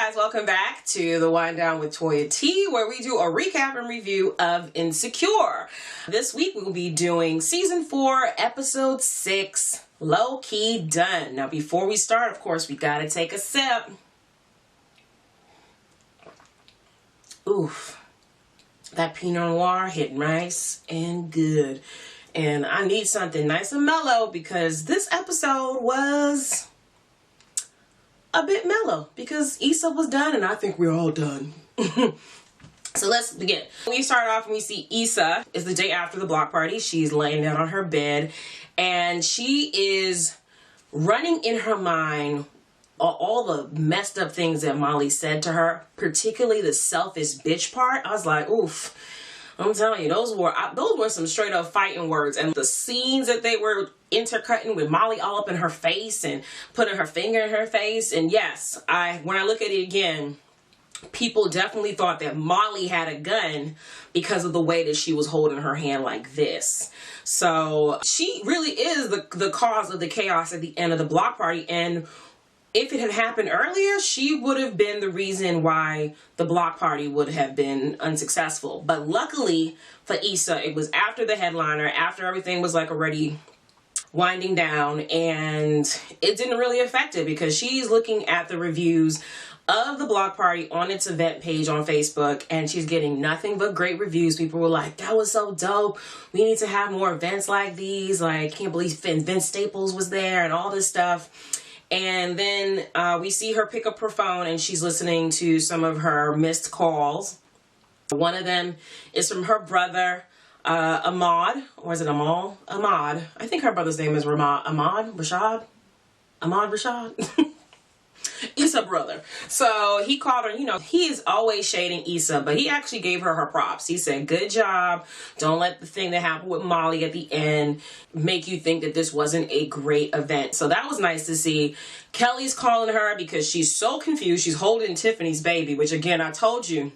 guys, welcome back to the Wind Down with Toya T, where we do a recap and review of Insecure. This week we will be doing season 4, episode 6, Lowkey Done. Now before we start, of course, we gotta take a sip. Oof. That Pinot Noir hit nice and good. And I need something nice and mellow because this episode was a bit mellow because Issa was done and I think we're all done. So let's begin. We start off and we see Issa is the day after the block party. She's laying down on her bed and she is running in her mind all the messed up things that Molly said to her, particularly the selfish bitch part. I was like, oof. I'm telling you, those were some straight up fighting words, and the scenes that they were intercutting with Molly all up in her face and putting her finger in her face. And yes, when I look at it again, people definitely thought that Molly had a gun because of the way that she was holding her hand like this. So she really is the cause of the chaos at the end of the block party. And if it had happened earlier, she would have been the reason why the block party would have been unsuccessful. But luckily for Issa, it was after the headliner, after everything was like already winding down, and it didn't really affect it because she's looking at the reviews of the block party on its event page on Facebook, and she's getting nothing but great reviews. People were like, that was so dope. We need to have more events like these. Like, can't believe Vince Staples was there and all this stuff. And then we see her pick up her phone and she's listening to some of her missed calls. One of them is from her brother, Ahmad. Or is it Amal? Ahmad. I think her brother's name is Rashad. Issa brother. So he called her, he is always shading Issa, but he actually gave her props. He said, good job. Don't let the thing that happened with Molly at the end make you think that this wasn't a great event. So that was nice to see. Kelly's calling her because she's so confused. She's holding Tiffany's baby, which again, I told you,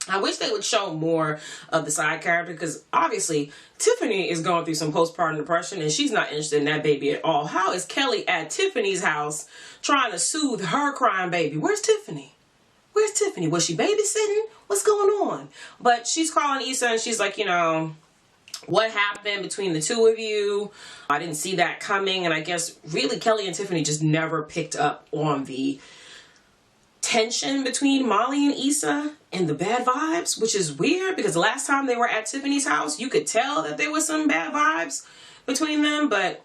I wish they would show more of the side character because obviously Tiffany is going through some postpartum depression and she's not interested in that baby at all. How is Kelly at Tiffany's house trying to soothe her crying baby? Where's Tiffany? Where's Tiffany? Was she babysitting? What's going on? But she's calling Issa and she's like, what happened between the two of you? I didn't see that coming. And I guess really Kelly and Tiffany just never picked up on the tension between Molly and Issa and the bad vibes, which is weird because the last time they were at Tiffany's house, you could tell that there was some bad vibes between them, but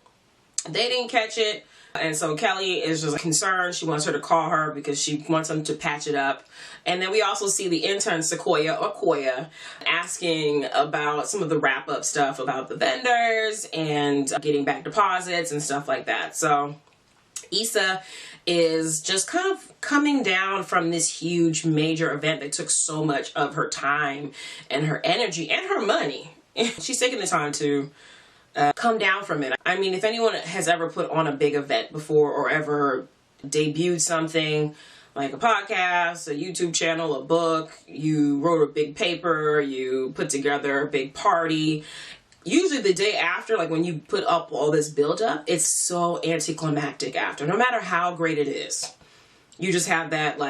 they didn't catch it. And so Kelly is just concerned. She wants her to call her because she wants them to patch it up. And then we also see the intern Koya asking about some of the wrap up stuff about the vendors and getting back deposits and stuff like that. So Issa is just kind of coming down from this huge major event that took so much of her time and her energy and her money. She's taking the time to come down from it. I mean, if anyone has ever put on a big event before or ever debuted something like a podcast, a YouTube channel, a book, you wrote a big paper, you put together a big party, usually the day after, like when you put up all this buildup, it's so anticlimactic after, no matter how great it is. You just have that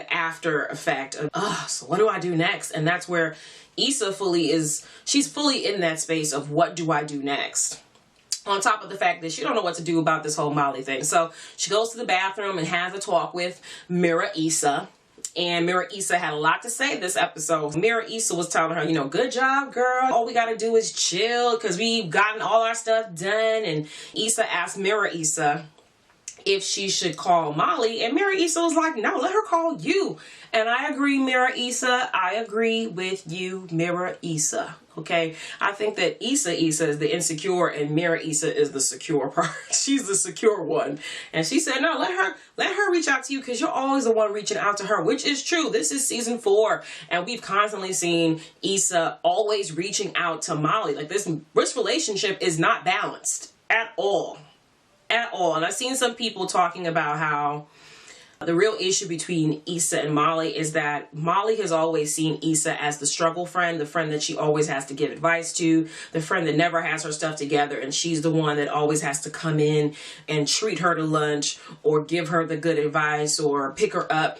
after effect of, so what do I do next? And that's where Issa she's fully in that space of what do I do next? On top of the fact that she don't know what to do about this whole Molly thing. So she goes to the bathroom and has a talk with Mirror Issa. And Mirror Issa had a lot to say this episode. Mirror Issa was telling her, good job, girl. All we got to do is chill because we've gotten all our stuff done. And Issa asked Mirror Issa if she should call Molly. And Mirror Issa was like, no, let her call you. And I agree, Mirror Issa. I agree with you, Mirror Issa. Okay, I think that Issa is the insecure and Mirror Issa is the secure part. She's the secure one. And she said, no, let her reach out to you because you're always the one reaching out to her, which is true. This is season 4 and we've constantly seen Issa always reaching out to Molly. Like this relationship is not balanced at all. At all. And I've seen some people talking about how the real issue between Issa and Molly is that Molly has always seen Issa as the struggle friend, the friend that she always has to give advice to, the friend that never has her stuff together, and she's the one that always has to come in and treat her to lunch or give her the good advice or pick her up.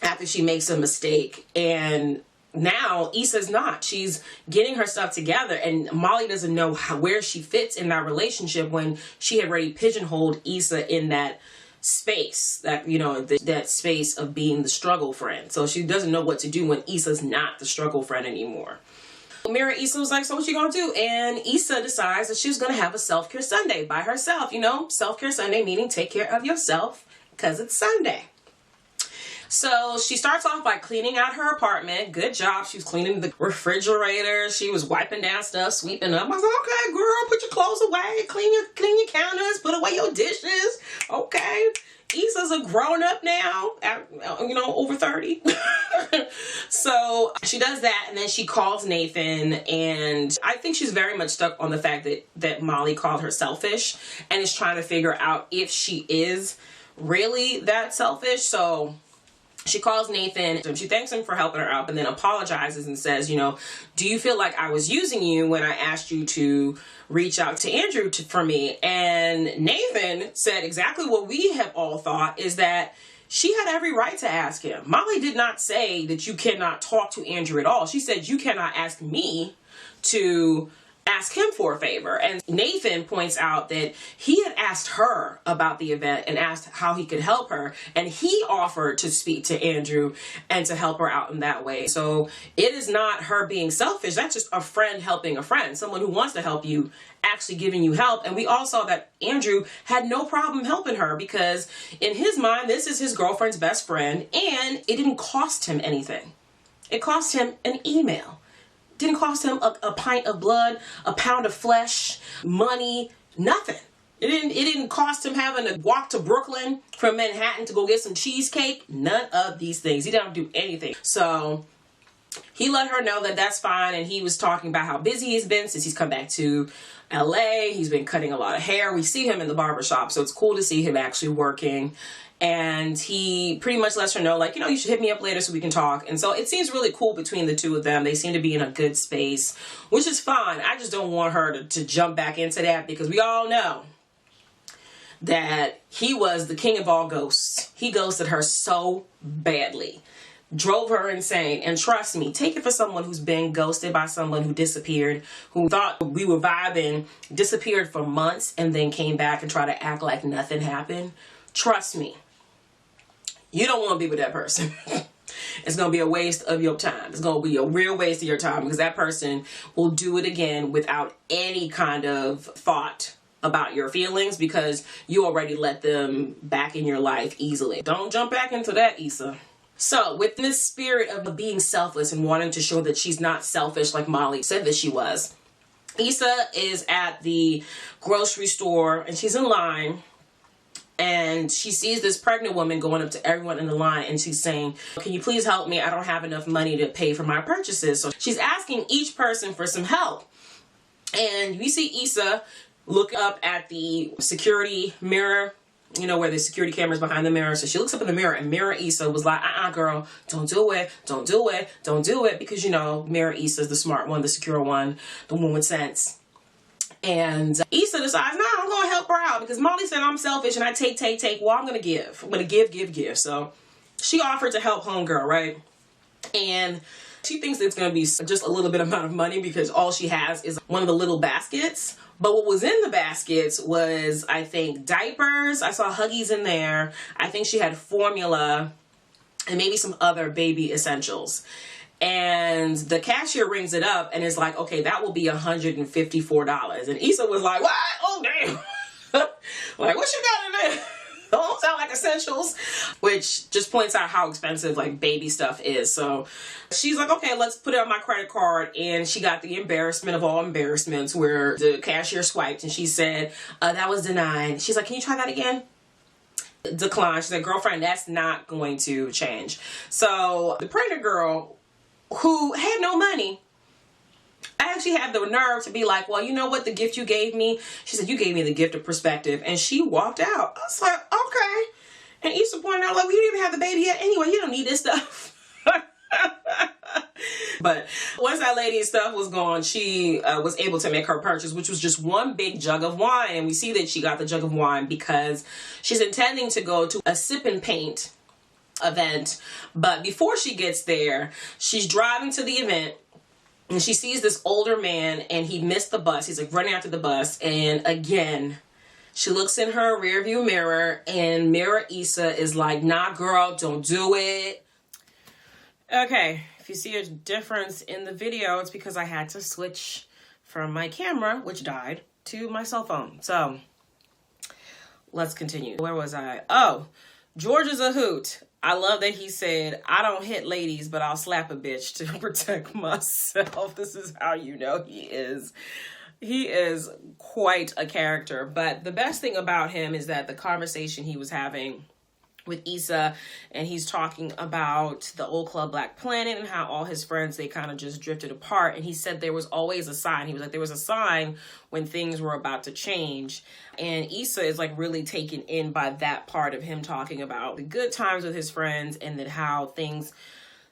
after she makes a mistake. And now Issa's not. She's getting her stuff together, and Molly doesn't know where she fits in that relationship when she had already pigeonholed Issa in that space, that, you know, that space of being the struggle friend. So she doesn't know what to do when Issa's not the struggle friend anymore. Mira Issa was like, so what you gonna do? And Issa decides that she's gonna have a self-care Sunday by herself. You know, self-care Sunday meaning take care of yourself because it's Sunday. So she starts off by cleaning out her apartment. Good job. She was cleaning the refrigerator. She was wiping down stuff, sweeping up. I was like, okay, girl, put your clothes away. Clean your counters. Put away your dishes. Okay. Issa's a grown up now, you know, over 30. So she does that, and then she calls Nathan, and I think she's very much stuck on the fact that Molly called her selfish and is trying to figure out if she is really that selfish. So she calls Nathan and she thanks him for helping her out, and then apologizes and says, you know, do you feel like I was using you when I asked you to reach out to Andrew for me? And Nathan said exactly what we have all thought, is that she had every right to ask him. Molly did not say that you cannot talk to Andrew at all. She said you cannot ask me to ask him for a favor. And Nathan points out that he had asked her about the event and asked how he could help her, and he offered to speak to Andrew and to help her out in that way. So it is not her being selfish. That's just a friend helping a friend, someone who wants to help you actually giving you help. And we all saw that Andrew had no problem helping her, because in his mind, this is his girlfriend's best friend, and it didn't cost him anything. It cost him an email. Didn't cost him a pint of blood, a pound of flesh, money, nothing. It didn't cost him having to walk to Brooklyn from Manhattan to go get some cheesecake. None of these things. He didn't do anything. So he let her know that that's fine, and he was talking about how busy he's been since he's come back to LA. He's been cutting a lot of hair. We see him in the barbershop, so it's cool to see him actually working. And he pretty much lets her know, like, you know, you should hit me up later so we can talk. And so it seems really cool between the two of them. They seem to be in a good space, which is fine. I just don't want her to jump back into that, because we all know that he was the king of all ghosts. He ghosted her so badly. Drove her insane. And trust me, take it for someone who's been ghosted by someone who disappeared, who thought we were vibing, disappeared for months, and then came back and tried to act like nothing happened. Trust me. You don't want to be with that person. It's going to be a waste of your time. It's going to be a real waste of your time, because that person will do it again without any kind of thought about your feelings, because you already let them back in your life easily. Don't jump back into that, Issa. So with this spirit of being selfless and wanting to show that she's not selfish like Molly said that she was, Issa is at the grocery store and she's in line. And she sees this pregnant woman going up to everyone in the line, and she's saying, can you please help me? I don't have enough money to pay for my purchases. So she's asking each person for some help. And we see Issa look up at the security mirror, you know, where the security camera's behind the mirror. So she looks up in the mirror, and Mirror Issa was like, girl, don't do it. Don't do it. Don't do it. Because, you know, Mirror Issa's the smart one, the secure one, the one with sense. And Issa decides, no, I'm going to help her out, because Molly said I'm selfish and I take. Well, I'm going to give. I'm going to give. So she offered to help homegirl, right? And she thinks it's going to be just a little bit amount of money, because all she has is one of the little baskets. But what was in the baskets was, I think, diapers. I saw Huggies in there. I think she had formula and maybe some other baby essentials. And the cashier rings it up and is like, okay, that will be $154. And Issa was like, what? Oh, damn. Like, what you got in there? Don't sound like essentials. Which just points out how expensive, like, baby stuff is. So she's like, okay, let's put it on my credit card. And she got the embarrassment of all embarrassments, where the cashier swiped and she said, that was denied. She's like, can you try that again? Decline. She said, girlfriend, that's not going to change. So the pregnant girl, who had no money, I actually had the nerve to be like, well, you know what, the gift you gave me? She said, you gave me the gift of perspective. And she walked out. I was like, okay. And Issa pointed out, like, we didn't even have the baby yet. Anyway, you don't need this stuff. But once that lady's stuff was gone, she was able to make her purchase, which was just one big jug of wine. And we see that she got the jug of wine because she's intending to go to a sip and paint event. But before she gets there, she's driving to the event and she sees this older man and he missed the bus. He's like running after the bus. And again, she looks in her rearview mirror and Mirror Issa is like, nah, girl, don't do it. Okay, if you see a difference in the video, it's because I had to switch from my camera, which died, to my cell phone. So let's continue. Where was I? Oh, George is a hoot. I love that he said, I don't hit ladies, but I'll slap a bitch to protect myself. This is how you know he is. He is quite a character. But the best thing about him is that the conversation he was having with Issa, and he's talking about the old club Black Planet and how all his friends, they kind of just drifted apart. And he said there was always a sign. He was like, there was a sign when things were about to change. And Issa is like really taken in by that part of him talking about the good times with his friends and that how things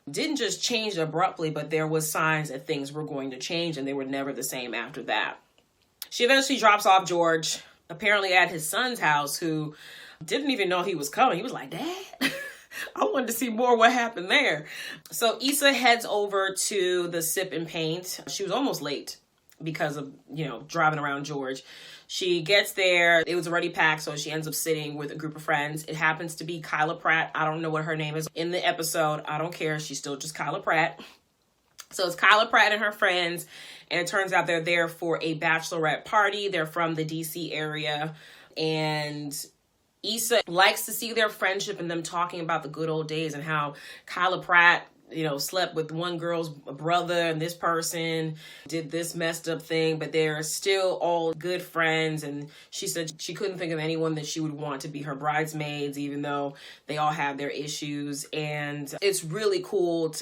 didn't just change abruptly, but there was signs that things were going to change and they were never the same after that. She eventually drops off George, apparently at his son's house, who didn't even know he was coming. He was like, Dad, I wanted to see more what happened there. So Issa heads over to the Sip and Paint. She was almost late because of, driving around George. She gets there. It was already packed, so she ends up sitting with a group of friends. It happens to be Kyla Pratt. I don't know what her name is in the episode. I don't care. She's still just Kyla Pratt. So it's Kyla Pratt and her friends, and it turns out they're there for a bachelorette party. They're from the DC area, and Issa likes to see their friendship and them talking about the good old days and how Kyla Pratt, slept with one girl's brother and this person did this messed up thing, but they're still all good friends. And she said she couldn't think of anyone that she would want to be her bridesmaids, even though they all have their issues. And it's really cool.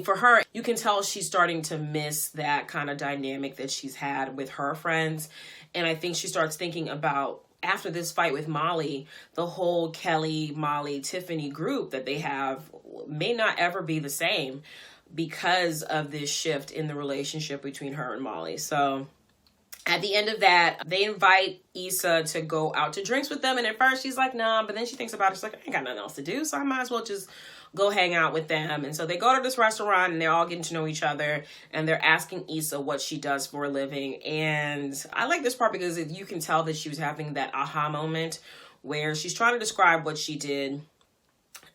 For her, you can tell she's starting to miss that kind of dynamic that she's had with her friends. And I think she starts thinking about, after this fight with Molly, the whole Kelly, Molly, Tiffany group that they have may not ever be the same because of this shift in the relationship between her and Molly. So at the end of that, they invite Issa to go out to drinks with them. And at first she's like, nah, but then she thinks about it. She's like, I ain't got nothing else to do, so I might as well just go hang out with them. And so they go to this restaurant and they're all getting to know each other, and they're asking Issa what she does for a living. And I like this part because you can tell that she was having that aha moment where she's trying to describe what she did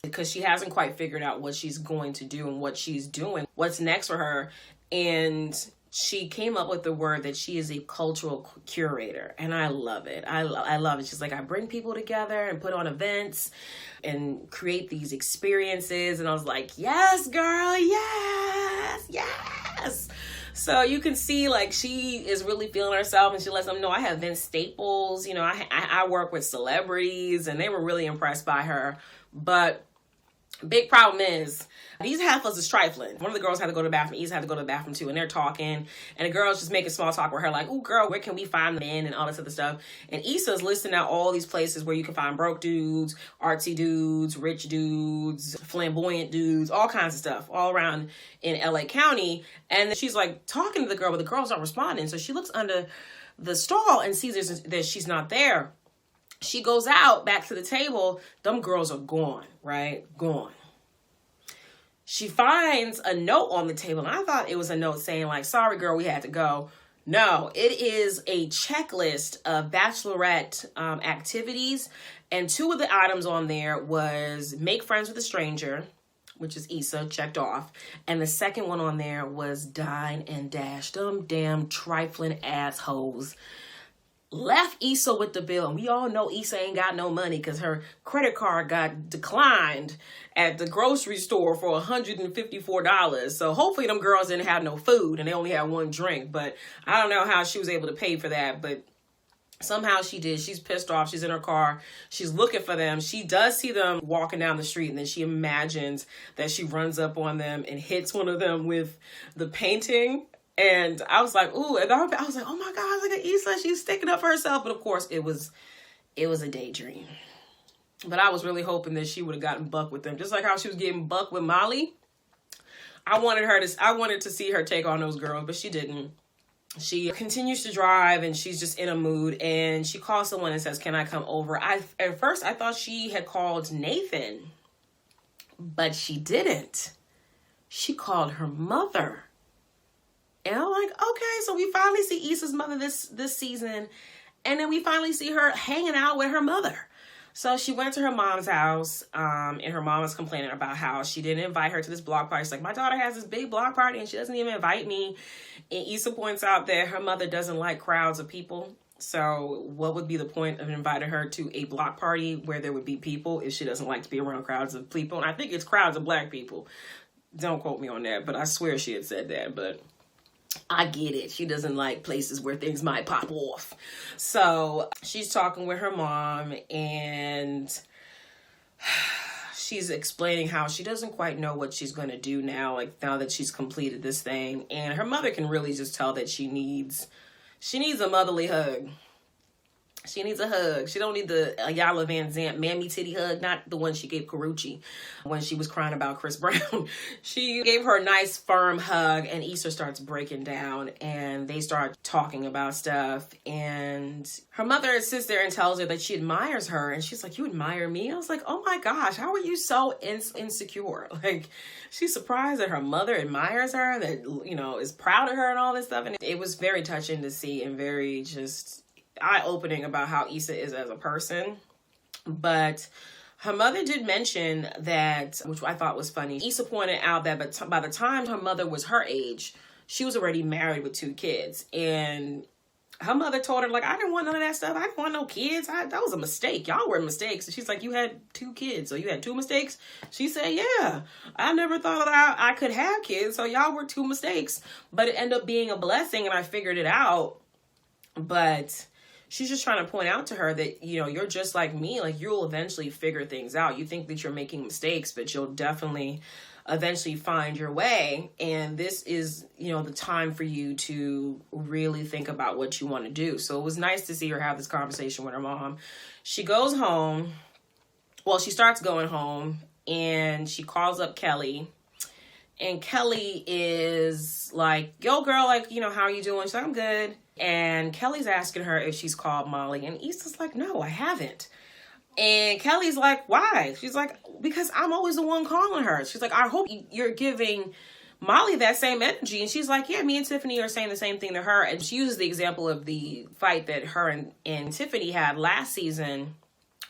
because she hasn't quite figured out what she's going to do and what she's doing, what's next for her. And she came up with the word that she is a cultural curator. And I love it. I love it. She's like, I bring people together and put on events and create these experiences. And I was like, yes, girl, yes, yes. So you can see like she is really feeling herself, and she lets them know I have Vince Staples. I work with celebrities, and they were really impressed by her. But big problem is these heifers is trifling. One of the girls had to go to the bathroom. Issa had to go to the bathroom too. And they're talking. And the girl's just making small talk with her like, oh, girl, where can we find men and all this other stuff? And Issa's listing out all these places where you can find broke dudes, artsy dudes, rich dudes, flamboyant dudes, all kinds of stuff all around in LA County. And she's like talking to the girl, but the girl's not responding. So she looks under the stall and sees that she's not there. She goes out back to the table. Them girls are gone, right? Gone. She finds a note on the table. And I thought it was a note saying like, sorry, girl, we had to go. No, it is a checklist of bachelorette activities. And two of the items on there was make friends with a stranger, which is Issa, checked off. And the second one on there was dine and dash. Them damn trifling assholes left Issa with the bill. And we all know Issa ain't got no money because her credit card got declined at the grocery store for $154. So hopefully them girls didn't have no food and they only had one drink. But I don't know how she was able to pay for that. But somehow she did. She's pissed off. She's in her car. She's looking for them. She does see them walking down the street, and then she imagines that she runs up on them and hits one of them with the painting. And I was like, ooh, and I was like, oh my God, look at Issa. She's sticking up for herself. But of course, it was a daydream. But I was really hoping that she would have gotten buck with them. Just like how she was getting buck with Molly. I wanted to see her take on those girls, but she didn't. She continues to drive, and she's just in a mood. And she calls someone and says, can I come over? At first, I thought she had called Nathan. But she didn't. She called her mother. And I'm like, okay, so we finally see Issa's mother this season. And then we finally see her hanging out with her mother. So she went to her mom's house, and her mom was complaining about how she didn't invite her to this block party. She's like, my daughter has this big block party and she doesn't even invite me. And Issa points out that her mother doesn't like crowds of people. So what would be the point of inviting her to a block party where there would be people if she doesn't like to be around crowds of people? And I think it's crowds of black people. Don't quote me on that, but I swear she had said that. But I get it. She doesn't like places where things might pop off. So she's talking with her mom and she's explaining how she doesn't quite know what she's going to do now, like now that she's completed this thing. And her mother can really just tell that she needs a motherly hug. She needs a hug. She don't need the Ayala Van Zant mammy titty hug, not the one she gave Karuchi when she was crying about Chris Brown. She gave her a nice firm hug, and Issa starts breaking down, and they start talking about stuff. And her mother sits there and tells her that she admires her, and she's like, you admire me? I was like, oh my gosh, how are you so insecure? Like, she's surprised that her mother admires her, that, you know, is proud of her and all this stuff. And it was very touching to see and very just eye-opening about how Issa is as a person. But her mother did mention that, which I thought was funny. Issa pointed out that by the time her mother was her age, she was already married with 2 kids. And her mother told her, like, I didn't want none of that stuff. I didn't want no kids. That was a mistake. Y'all were mistakes. And she's like, you had 2 kids, so you had 2 mistakes? She said, yeah. I never thought that I could have kids, so y'all were 2 mistakes. But it ended up being a blessing, and I figured it out. But she's just trying to point out to her that, you know, you're just like me. Like, you'll eventually figure things out. You think that you're making mistakes, but you'll definitely eventually find your way. And this is, you know, the time for you to really think about what you want to do. So it was nice to see her have this conversation with her mom. She goes home. Well, she starts going home, and she calls up Kelly. And Kelly is like, yo, girl, like, you know, how are you doing? She's like, I'm good. And Kelly's asking her if she's called Molly. And Issa's like, no, I haven't. And Kelly's like, why? She's like, because I'm always the one calling her. She's like, I hope you're giving Molly that same energy. And she's like, yeah, me and Tiffany are saying the same thing to her. And she uses the example of the fight that her and Tiffany had last season,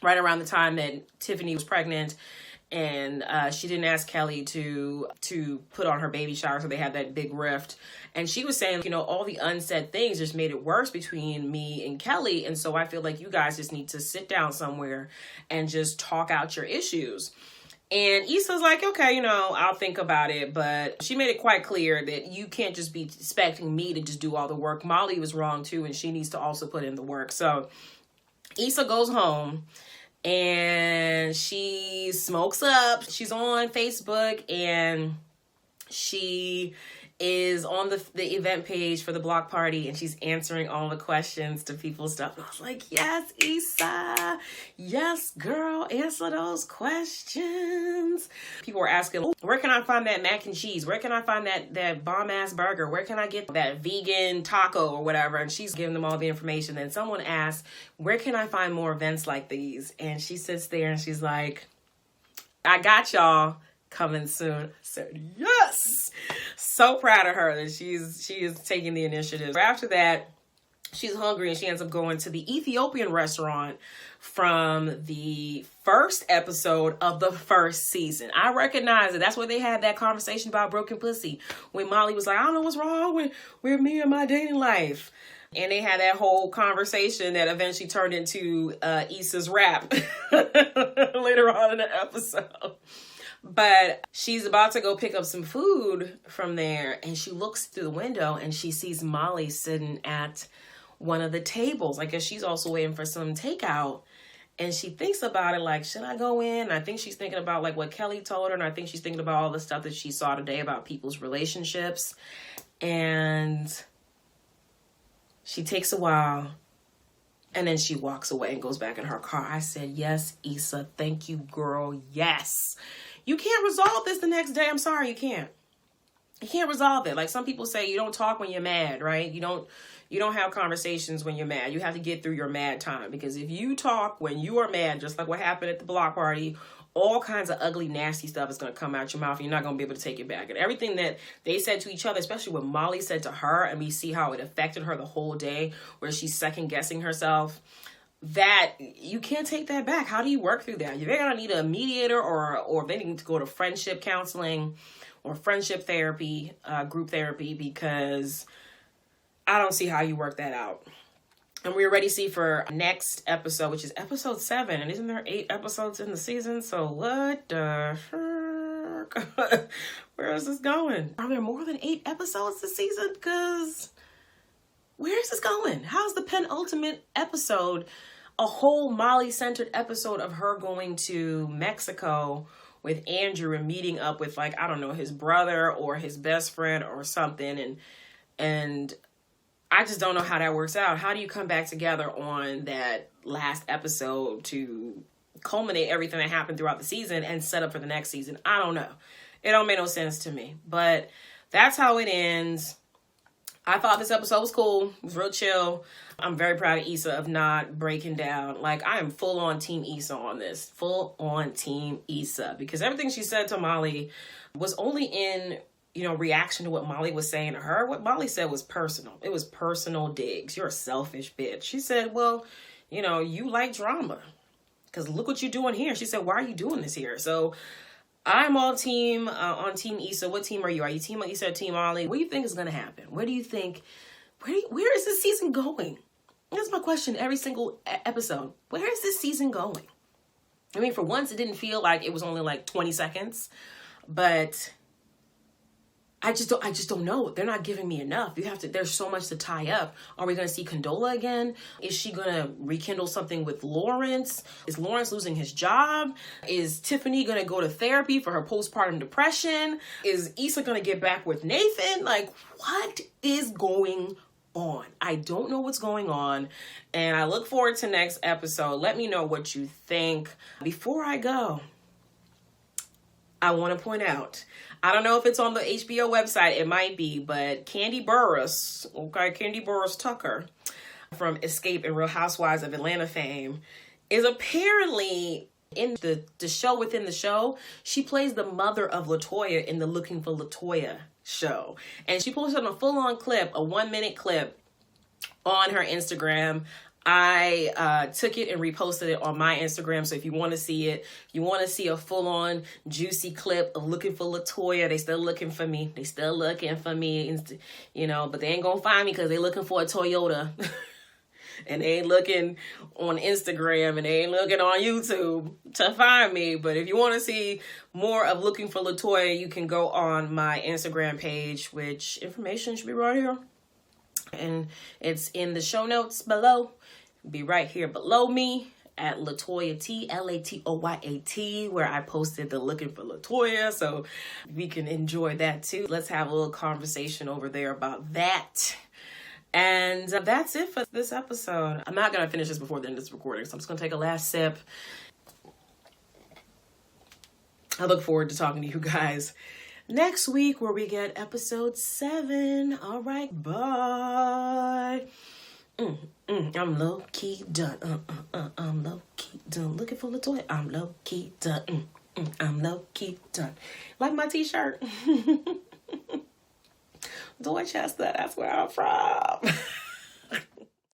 right around the time that Tiffany was pregnant. And she didn't ask Kelly to put on her baby shower, so they had that big rift. And she was saying, you know, all the unsaid things just made it worse between me and Kelly. And so I feel like you guys just need to sit down somewhere and just talk out your issues. And Issa's like, okay, you know, I'll think about it. But she made it quite clear that you can't just be expecting me to just do all the work. Molly was wrong too, and she needs to also put in the work. So Issa goes home. And she smokes up. She's on Facebook, and she is on the event page for the block party, and she's answering all the questions to people's stuff. And I was like, yes, Issa. Yes, girl, answer those questions. People were asking, oh, where can I find that mac and cheese? Where can I find that bomb-ass burger? Where can I get that vegan taco or whatever? And she's giving them all the information. Then someone asked, where can I find more events like these? And she sits there and she's like, I got y'all. Coming soon. I said, yes. So proud of her that she is taking the initiative. After that, she's hungry and she ends up going to the Ethiopian restaurant from the first episode of the first season. I recognize it. That's where they had that conversation about broken pussy, when Molly was like, I don't know what's wrong with me and my dating life. And they had that whole conversation that eventually turned into Issa's rap later on in the episode. But she's about to go pick up some food from there, and she looks through the window and she sees Molly sitting at one of the tables. I guess she's also waiting for some takeout. And she thinks about it like, should I go in? And I think she's thinking about like what Kelly told her. And I think she's thinking about all the stuff that she saw today about people's relationships. And she takes a while. And then she walks away and goes back in her car. I said, yes, Issa, thank you, girl. Yes. You can't resolve this the next day. I'm sorry, you can't. You can't resolve it. Like some people say, you don't talk when you're mad, right? You don't have conversations when you're mad. You have to get through your mad time. Because if you talk when you are mad, just like what happened at the block party, all kinds of ugly, nasty stuff is going to come out your mouth. And you're not going to be able to take it back. And everything that they said to each other, especially what Molly said to her, and we see how it affected her the whole day, where she's second guessing herself, that you can't take that back. How do you work through that? You're going to need a mediator, or they need to go to friendship counseling or friendship therapy, group therapy, because I don't see how you work that out. And we're ready to see for next episode, which is episode 7. And isn't there 8 episodes in the season? So what the frick? Where is this going? Are there more than 8 episodes this season? Because where is this going? How's the penultimate episode a whole Molly-centered episode of her going to Mexico with Andrew and meeting up with, like, I don't know, his brother or his best friend or something. And I just don't know how that works out. How do you come back together on that last episode to culminate everything that happened throughout the season and set up for the next season? I don't know. It don't make no sense to me. But that's how it ends. I thought this episode was cool. It was real chill. I'm very proud of Issa of not breaking down. Like, I am full on Team Issa on this. Full on Team Issa. Because everything she said to Molly was only in, reaction to what Molly was saying to her. What Molly said was personal. It was personal digs. You're a selfish bitch. She said, well, you like drama. Because look what you're doing here. She said, why are you doing this here? So I'm on Team Issa. What team are you? Are you Team Issa or Team Molly? What do you think is going to happen? What do you think? Where is this season going? That's my question every single episode. Where is this season going? I mean, for once, it didn't feel like it was only like 20 seconds. But I just don't know. They're not giving me enough. There's so much to tie up. Are we going to see Condola again? Is she going to rekindle something with Lawrence? Is Lawrence losing his job? Is Tiffany going to go to therapy for her postpartum depression? Is Issa going to get back with Nathan? Like, what is going on? I don't know what's going on. And I look forward to next episode. Let me know what you think. Before I go, I want to point out, I don't know if it's on the HBO website, it might be, but Candy Burruss Tucker from Escape and Real Housewives of Atlanta fame is apparently in the show within the show. She plays the mother of LaToya in the Looking for LaToya show. And she posted a full-on clip, a 1-minute clip on her Instagram. I took it and reposted it on my Instagram. So if you want to see it, you want to see a full-on juicy clip of Looking for LaToya. They still looking for me. But they ain't gonna find me because they looking for a Toyota. And they ain't looking on Instagram and they ain't looking on YouTube to find me. But if you want to see more of Looking for LaToya, you can go on my Instagram page, which information should be right here. And it's in the show notes below. Be right here below me at LaToya T, LaToyat, where I posted the Looking for LaToya. So we can enjoy that too. Let's have a little conversation over there about that. And that's it for this episode. I'm not going to finish this before the end of this recording, so I'm just going to take a last sip. I look forward to talking to you guys next week where we get episode 7. All right, bye. I'm low-key done. I'm low-key done. Looking for LaToya. I'm low-key done. I'm low-key done. Like my t-shirt. Dorchester, that's where I'm from.